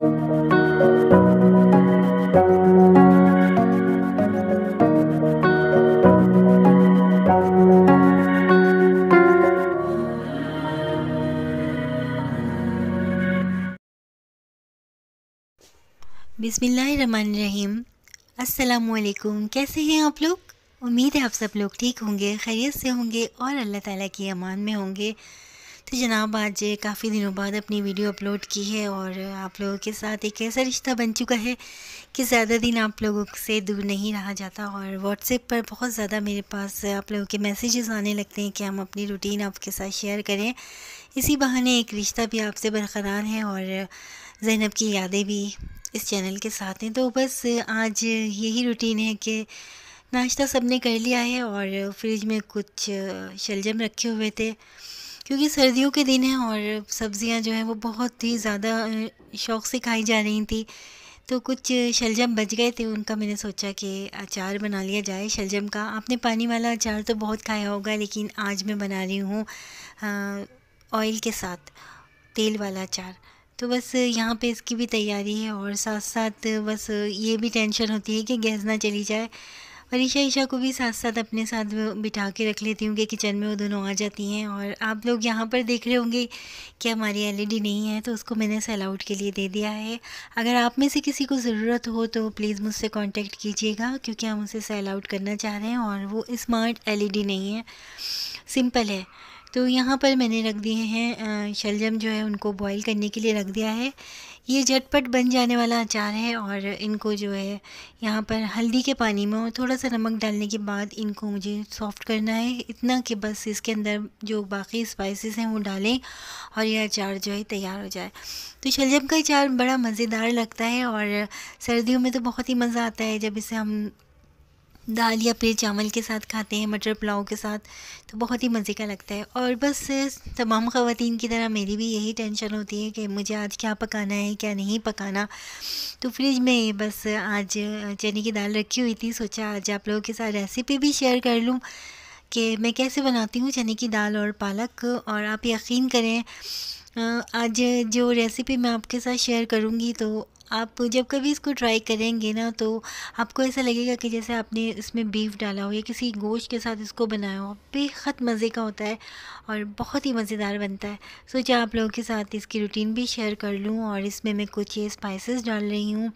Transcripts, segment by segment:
बिस्मिल्लाहिर्रहमानिर्रहीम। अस्सलामुअलैकुम। कैसे हैं आप लोग? उम्मीद है आप सब लोग ठीक होंगे, खैरियत से होंगे और अल्लाह ताला की अमान में होंगे। तो जनाब, आज काफ़ी दिनों बाद अपनी वीडियो अपलोड की है और आप लोगों के साथ एक ऐसा रिश्ता बन चुका है कि ज़्यादा दिन आप लोगों से दूर नहीं रहा जाता और व्हाट्सएप पर बहुत ज़्यादा मेरे पास आप लोगों के मैसेजेस आने लगते हैं कि हम अपनी रूटीन आपके साथ शेयर करें। इसी बहाने एक रिश्ता भी आपसे बरकरार है और ज़ैनब की यादें भी इस चैनल के साथ हैं। तो बस आज यही रूटीन है कि नाश्ता सबने कर लिया है और फ्रिज में कुछ शलजम रखे हुए थे, क्योंकि सर्दियों के दिन हैं और सब्ज़ियां जो हैं वो बहुत ही ज़्यादा शौक़ से खाई जा रही थी। तो कुछ शलजम बच गए थे, उनका मैंने सोचा कि अचार बना लिया जाए शलजम का। आपने पानी वाला अचार तो बहुत खाया होगा, लेकिन आज मैं बना रही हूँ ऑयल के साथ तेल वाला अचार। तो बस यहाँ पे इसकी भी तैयारी है और साथ साथ बस ये भी टेंशन होती है कि गैस ना चली जाए। और ईशा को भी साथ साथ अपने साथ बिठा के रख लेती हूँ कि किचन में वो दोनों आ जाती हैं। और आप लोग यहाँ पर देख रहे होंगे कि हमारी एलईडी नहीं है, तो उसको मैंने सेल आउट के लिए दे दिया है। अगर आप में से किसी को ज़रूरत हो तो प्लीज़ मुझसे कांटेक्ट कीजिएगा, क्योंकि हम उसे सेल आउट करना चाह रहे हैं और वो स्मार्ट एलईडी नहीं है, सिंपल है। तो यहाँ पर मैंने रख दिए हैं शलजम जो है उनको बॉईल करने के लिए रख दिया है। ये झटपट बन जाने वाला अचार है और इनको जो है यहाँ पर हल्दी के पानी में और थोड़ा सा नमक डालने के बाद इनको मुझे सॉफ़्ट करना है, इतना कि बस इसके अंदर जो बाकी स्पाइसेस हैं वो डालें और यह अचार जो है तैयार हो जाए। तो शलजम का अचार बड़ा मज़ेदार लगता है और सर्दियों में तो बहुत ही मज़ा आता है जब इसे हम दाल या फिर चावल के साथ खाते हैं, मटर पुलाव के साथ, तो बहुत ही मज़े का लगता है। और बस तमाम ख़वातीन की तरह मेरी भी यही टेंशन होती है कि मुझे आज क्या पकाना है क्या नहीं पकाना। तो फ्रिज में बस आज चने की दाल रखी हुई थी, सोचा आज आप लोगों के साथ रेसिपी भी शेयर कर लूँ कि मैं कैसे बनाती हूँ चने की दाल और पालक। और आप यकीन करें आज जो रेसिपी मैं आपके साथ शेयर करूँगी, तो आप जब कभी इसको ट्राई करेंगे ना, तो आपको ऐसा लगेगा कि जैसे आपने इसमें बीफ डाला हो या किसी गोश्त के साथ इसको बनाया हो। बेहद मज़े का होता है और बहुत ही मज़ेदार बनता है। सोचा आप लोगों के साथ इसकी रूटीन भी शेयर कर लूँ। और इसमें मैं कुछ ये स्पाइसेस डाल रही हूँ।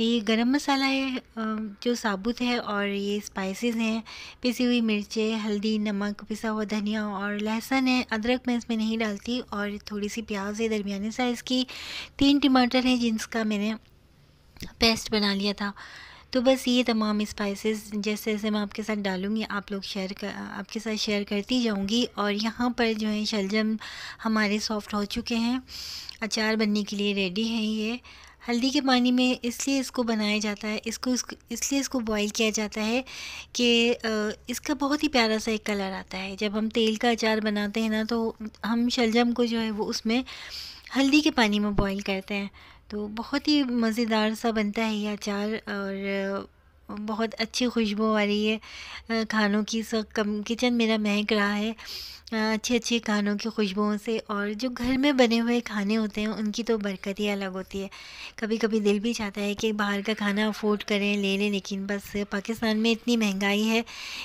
ये गरम मसाला है जो साबुत है, और ये स्पाइसेस हैं पिसी हुई मिर्चें, हल्दी, नमक, पिसा हुआ धनिया और लहसुन है। अदरक मैं इसमें नहीं डालती। और थोड़ी सी प्याज है दरमियाने साइज़ की, 3 टमाटर हैं जिनका मैंने पेस्ट बना लिया था। तो बस ये तमाम स्पाइसेस जैसे जैसे मैं आपके साथ डालूँगी आप लोग आपके साथ शेयर करती जाऊँगी। और यहाँ पर जो है शलजम हमारे सॉफ़्ट हो चुके हैं, अचार बनने के लिए रेडी हैं। ये हल्दी के पानी में इसलिए इसको बनाया जाता है, इसलिए इसको बॉईल किया जाता है कि इसका बहुत ही प्यारा सा एक कलर आता है। जब हम तेल का अचार बनाते हैं ना, तो हम शलजम को जो है वो उसमें हल्दी के पानी में बॉईल करते हैं, तो बहुत ही मज़ेदार सा बनता है ये अचार। और बहुत अच्छी खुशबू आ रही है खानों की। सब कम किचन मेरा महक रहा है अच्छे अच्छे खानों की खुशबुओं से। और जो घर में बने हुए खाने होते हैं उनकी तो बरकत ही अलग होती है। कभी कभी दिल भी चाहता है कि बाहर का खाना अफोर्ड करें, ले लें, लेकिन बस पाकिस्तान में इतनी महंगाई है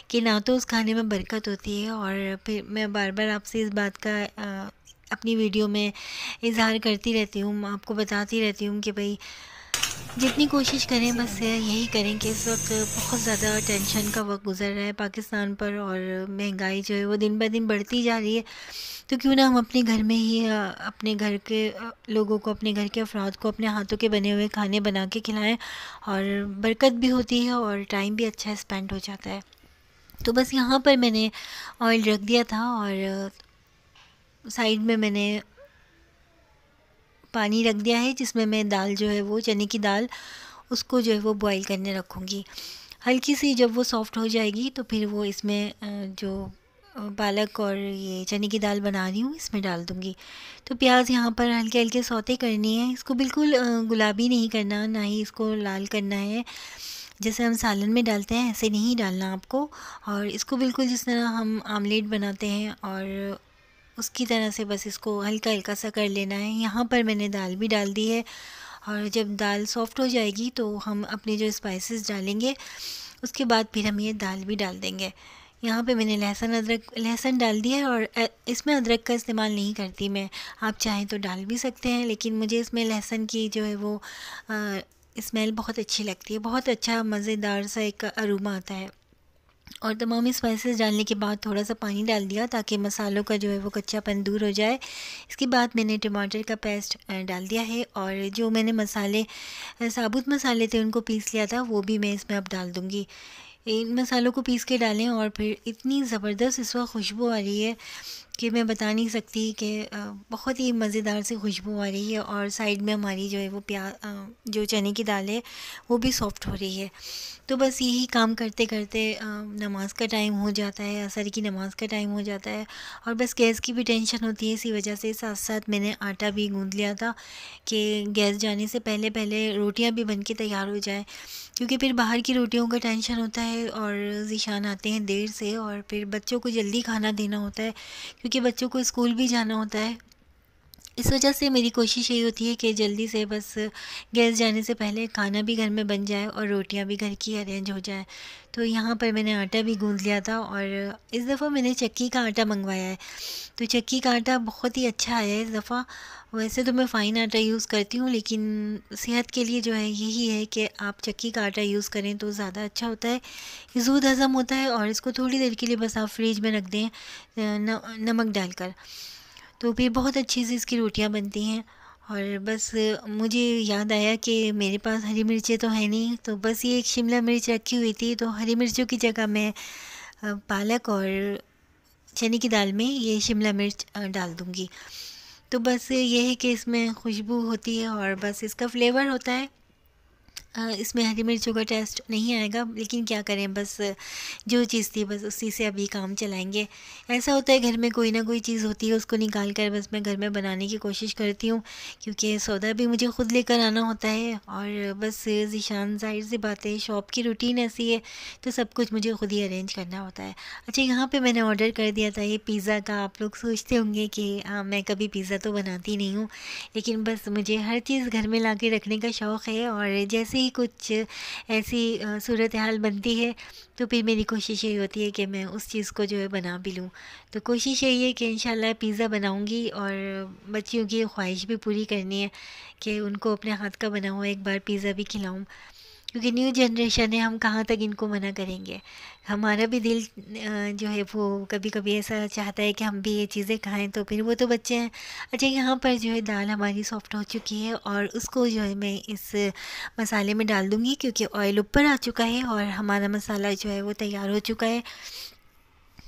कि ना तो उस खाने में बरकत होती है। और फिर मैं बार बार आपसे इस बात का अपनी वीडियो में इज़हार करती रहती हूँ, आपको बताती रहती हूँ कि भाई जितनी कोशिश करें बस यही करें कि इस वक्त बहुत ज़्यादा टेंशन का वक्त गुजर रहा है पाकिस्तान पर और महंगाई जो है वो दिन ब दिन बढ़ती जा रही है। तो क्यों ना हम अपने घर में ही अपने घर के लोगों को, अपने घर के अफराद को अपने हाथों के बने हुए खाने बना के खिलाएं, और बरकत भी होती है और टाइम भी अच्छा स्पेंड हो जाता है। तो बस यहाँ पर मैंने ऑयल रख दिया था और साइड में मैंने पानी रख दिया है जिसमें मैं दाल जो है वो चने की दाल उसको जो है वो बॉईल करने रखूँगी। हल्की सी जब वो सॉफ़्ट हो जाएगी तो फिर वो इसमें जो पालक और ये चने की दाल बना रही हूँ इसमें डाल दूँगी। तो प्याज यहाँ पर हल्के हल्के सौते करनी है, इसको बिल्कुल गुलाबी नहीं करना, ना ही इसको लाल करना है जैसे हम सालन में डालते हैं ऐसे नहीं डालना आपको। और इसको बिल्कुल जिस तरह हम आमलेट बनाते हैं और उसकी तरह से बस इसको हल्का हल्का सा कर लेना है। यहाँ पर मैंने दाल भी डाल दी है और जब दाल सॉफ़्ट हो जाएगी तो हम अपने जो स्पाइसेस डालेंगे, उसके बाद फिर हम ये दाल भी डाल देंगे। यहाँ पे मैंने लहसुन डाल दिया है और इसमें अदरक का इस्तेमाल नहीं करती मैं। आप चाहें तो डाल भी सकते हैं, लेकिन मुझे इसमें लहसुन की जो है वो स्मेल बहुत अच्छी लगती है। बहुत अच्छा मज़ेदार सा एक अरोमा आता है। और तमाम स्पाइसेस डालने के बाद थोड़ा सा पानी डाल दिया ताकि मसालों का जो है वो कच्चापन दूर हो जाए। इसके बाद मैंने टमाटर का पेस्ट डाल दिया है, और जो मैंने मसाले साबुत मसाले थे उनको पीस लिया था, वो भी मैं इसमें अब डाल दूँगी। इन मसालों को पीस के डालें और फिर इतनी ज़बरदस्त इस वक्त खुशबू आ रही है कि मैं बता नहीं सकती कि बहुत ही मज़ेदार सी खुशबू आ रही है। और साइड में हमारी जो है वो जो चने की दाल है वो भी सॉफ़्ट हो रही है। तो बस यही काम करते करते नमाज़ का टाइम हो जाता है, असर की नमाज़ का टाइम हो जाता है, और बस गैस की भी टेंशन होती है। इसी वजह से साथ साथ मैंने आटा भी गूँध लिया था कि गैस जाने से पहले पहले रोटियां भी बन के तैयार हो जाए, क्योंकि फिर बाहर की रोटियों का टेंशन होता है और ज़ीशान आते हैं देर से, और फिर बच्चों को जल्दी खाना देना होता है क्योंकि बच्चों को स्कूल भी जाना होता है। इस वजह से मेरी कोशिश यही होती है कि जल्दी से बस गैस जाने से पहले खाना भी घर में बन जाए और रोटियां भी घर की अरेंज हो जाए। तो यहाँ पर मैंने आटा भी गूँध लिया था, और इस दफ़ा मैंने चक्की का आटा मंगवाया है। तो चक्की का आटा बहुत ही अच्छा आया है इस दफ़ा। वैसे तो मैं फ़ाइन आटा यूज़ करती हूँ, लेकिन सेहत के लिए जो है यही है कि आप चक्की का आटा यूज़ करें तो ज़्यादा अच्छा होता है। ये जल्द हज़म होता है, और इसको थोड़ी देर के लिए बस आप फ्रिज में रख दें नमक डालकर, तो फिर बहुत अच्छी सी इसकी रोटियां बनती हैं। और बस मुझे याद आया कि मेरे पास हरी मिर्चें तो है नहीं, तो बस ये एक शिमला मिर्च रखी हुई थी, तो हरी मिर्चों की जगह मैं पालक और चने की दाल में ये शिमला मिर्च डाल दूँगी। तो बस ये है कि इसमें खुशबू होती है और बस इसका फ्लेवर होता है। इसमें हरी मिर्चों का टेस्ट नहीं आएगा, लेकिन क्या करें, बस जो चीज़ थी बस उसी से अभी काम चलाएंगे। ऐसा होता है घर में कोई ना कोई चीज़ होती है, उसको निकाल कर बस मैं घर में बनाने की कोशिश करती हूँ, क्योंकि सौदा भी मुझे ख़ुद लेकर आना होता है। और बस ज़ीशान, ज़ाहिर सी बात है, शॉप की रूटीन ऐसी है, तो सब कुछ मुझे ख़ुद ही अरेंज करना होता है। अच्छा, यहाँ पर मैंने ऑर्डर कर दिया था ये पिज़्ज़ा का। आप लोग सोचते होंगे कि मैं कभी पिज़्ज़ा तो बनाती नहीं हूँ, लेकिन बस मुझे हर चीज़ घर में ला के रखने का शौक़ है, और जैसे ही कुछ ऐसी सूरत हाल बनती है तो फिर मेरी कोशिश यही होती है कि मैं उस चीज़ को जो है बना भी लूँ। तो कोशिश यही है कि इंशाल्लाह पिज़्ज़ा बनाऊँगी, और बच्चियों की ख्वाहिश भी पूरी करनी है कि उनको अपने हाथ का बना हुआ एक बार पिज़्ज़ा भी खिलाऊँ, क्योंकि न्यू जनरेशन है, हम कहाँ तक इनको मना करेंगे। हमारा भी दिल जो है वो कभी कभी ऐसा चाहता है कि हम भी ये चीज़ें खाएं, तो फिर वो तो बच्चे हैं। अच्छा, यहाँ पर जो है दाल हमारी सॉफ़्ट हो चुकी है, और उसको जो है मैं इस मसाले में डाल दूँगी, क्योंकि ऑयल ऊपर आ चुका है और हमारा मसाला जो है वो तैयार हो चुका है।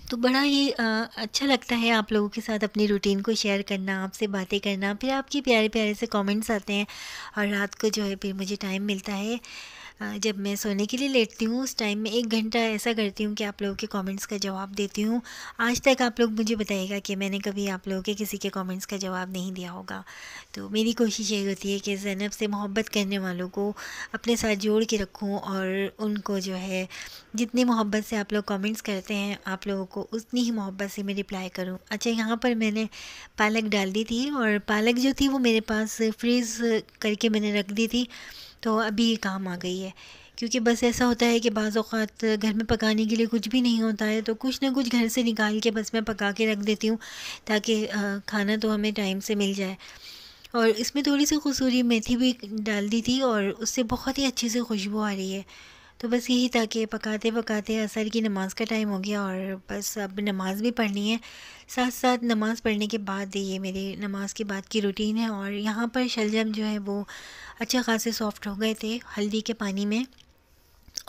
तो बड़ा ही अच्छा लगता है आप लोगों के साथ अपनी रूटीन को शेयर करना, आपसे बातें करना, फिर आपके प्यारे प्यारे से कमेंट्स आते हैं। और रात को जो है फिर मुझे टाइम मिलता है, जब मैं सोने के लिए लेटती हूँ उस टाइम में 1 घंटा ऐसा करती हूँ कि आप लोगों के कमेंट्स का जवाब देती हूँ। आज तक आप लोग मुझे बताइएगा कि मैंने कभी आप लोगों के किसी के कमेंट्स का जवाब नहीं दिया होगा। तो मेरी कोशिश यही होती है कि ज़ैनब से मोहब्बत करने वालों को अपने साथ जोड़ के रखूँ, और उनको जो है जितनी मोहब्बत से आप लोग कमेंट्स करते हैं, आप लोगों को उतनी ही मोहब्बत से मैं रिप्लाई करूँ। अच्छा, यहाँ पर मैंने पालक डाल दी थी, और पालक जो थी वो मेरे पास फ्रीज़ करके मैंने रख दी थी, तो अभी ये काम आ गई है। क्योंकि बस ऐसा होता है कि बाज़ औक़ात घर में पकाने के लिए कुछ भी नहीं होता है, तो कुछ ना कुछ घर से निकाल के बस मैं पका के रख देती हूँ, ताकि खाना तो हमें टाइम से मिल जाए। और इसमें थोड़ी सी कसूरी मेथी भी डाल दी थी, और उससे बहुत ही अच्छी सी खुशबू आ रही है। तो बस यही था कि पकाते पकाते असर की नमाज़ का टाइम हो गया, और बस अब नमाज़ भी पढ़नी है। साथ साथ नमाज़ पढ़ने के बाद ये मेरी नमाज़ के बाद की रूटीन है। और यहाँ पर शलजम जो है वो अच्छे खासे सॉफ़्ट हो गए थे हल्दी के पानी में,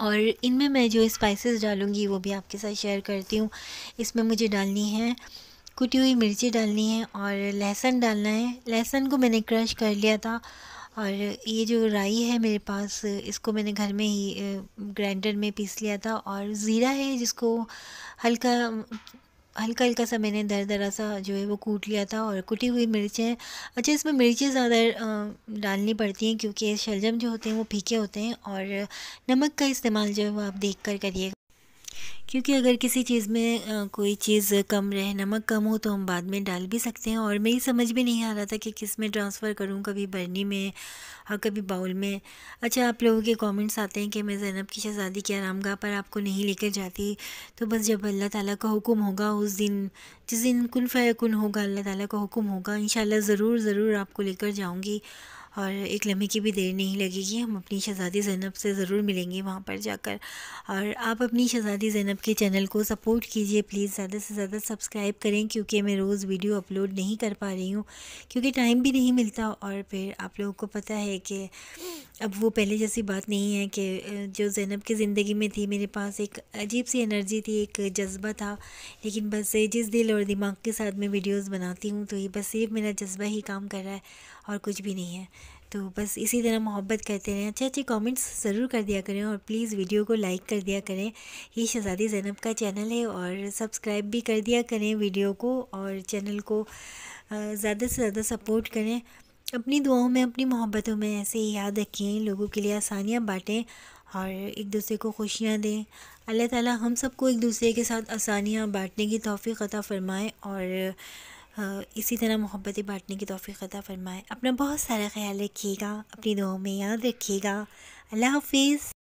और इनमें मैं जो स्पाइसेस डालूँगी वो भी आपके साथ शेयर करती हूँ। इसमें मुझे डालनी है कुटी हुई मिर्ची डालनी है, और लहसुन डालना है। लहसुन को मैंने क्रश कर लिया था, और ये जो राई है मेरे पास, इसको मैंने घर में ही ग्राइंडर में पीस लिया था। और ज़ीरा है जिसको हल्का हल्का हल्का सा मैंने दरदरा सा जो है वो कूट लिया था, और कुटी हुई मिर्चें। अच्छा, इसमें मिर्चें ज़्यादा डालनी पड़ती हैं क्योंकि शलजम जो होते हैं वो फीके होते हैं, और नमक का इस्तेमाल जो है वो आप देख कर करिएगा, क्योंकि अगर किसी चीज़ में कोई चीज़ कम रहे, नमक कम हो, तो हम बाद में डाल भी सकते हैं। और मेरी समझ में नहीं आ रहा था कि किस में ट्रांसफ़र करूं, कभी बरनी में और कभी बाउल में। अच्छा, आप लोगों के कमेंट्स आते हैं कि मैं ज़ैनब की शहज़ादी की आरामगाह पर आपको नहीं लेकर जाती। तो बस जब अल्लाह ताला का हुक्म होगा उस दिन, जिस दिन कुन फ़यकुन होगा, अल्लाह ताला का हुक्म होगा, इंशाल्लाह ज़रूर आपको लेकर जाऊँगी। और एक लम्हे की भी देर नहीं लगेगी, हम अपनी शहज़ादी ज़ैनब से ज़रूर मिलेंगे वहाँ पर जाकर। और आप अपनी शहज़ादी ज़ैनब के चैनल को सपोर्ट कीजिए प्लीज़, ज़्यादा से ज़्यादा सब्सक्राइब करें, क्योंकि मैं रोज़ वीडियो अपलोड नहीं कर पा रही हूँ, क्योंकि टाइम भी नहीं मिलता। और फिर आप लोगों को पता है कि अब वो पहले जैसी बात नहीं है कि जो ज़ैनब की ज़िंदगी में थी, मेरे पास एक अजीब सी एनर्जी थी, एक जज़्बा था। लेकिन बस जिस दिल और दिमाग के साथ मैं वीडियोस बनाती हूँ, तो ये बस सिर्फ मेरा जज़्बा ही काम कर रहा है और कुछ भी नहीं है। तो बस इसी तरह मोहब्बत करते रहें, अच्छे अच्छे कमेंट्स ज़रूर कर दिया करें, और प्लीज़ वीडियो को लाइक कर दिया करें। ये शहज़ादी ज़ैनब का चैनल है, और सब्सक्राइब भी कर दिया करें वीडियो को, और चैनल को ज़्यादा से ज़्यादा सपोर्ट करें। अपनी दुआओं में, अपनी मोहब्बतों में ऐसे ही याद रखें, लोगों के लिए आसानियाँ बाँटें और एक दूसरे को खुशियाँ दें। अल्लाह ताला हम सबको एक दूसरे के साथ आसानियाँ बाँटने की तौफ़ीक़ अता फ़रमाए, और इसी तरह मोहब्बतें बाँटने की तौफ़ीक़ अता फ़रमाए। अपना बहुत सारा ख़्याल रखिएगा, अपनी दुआओं में याद रखिएगा। अल्लाह हाफ़िज़।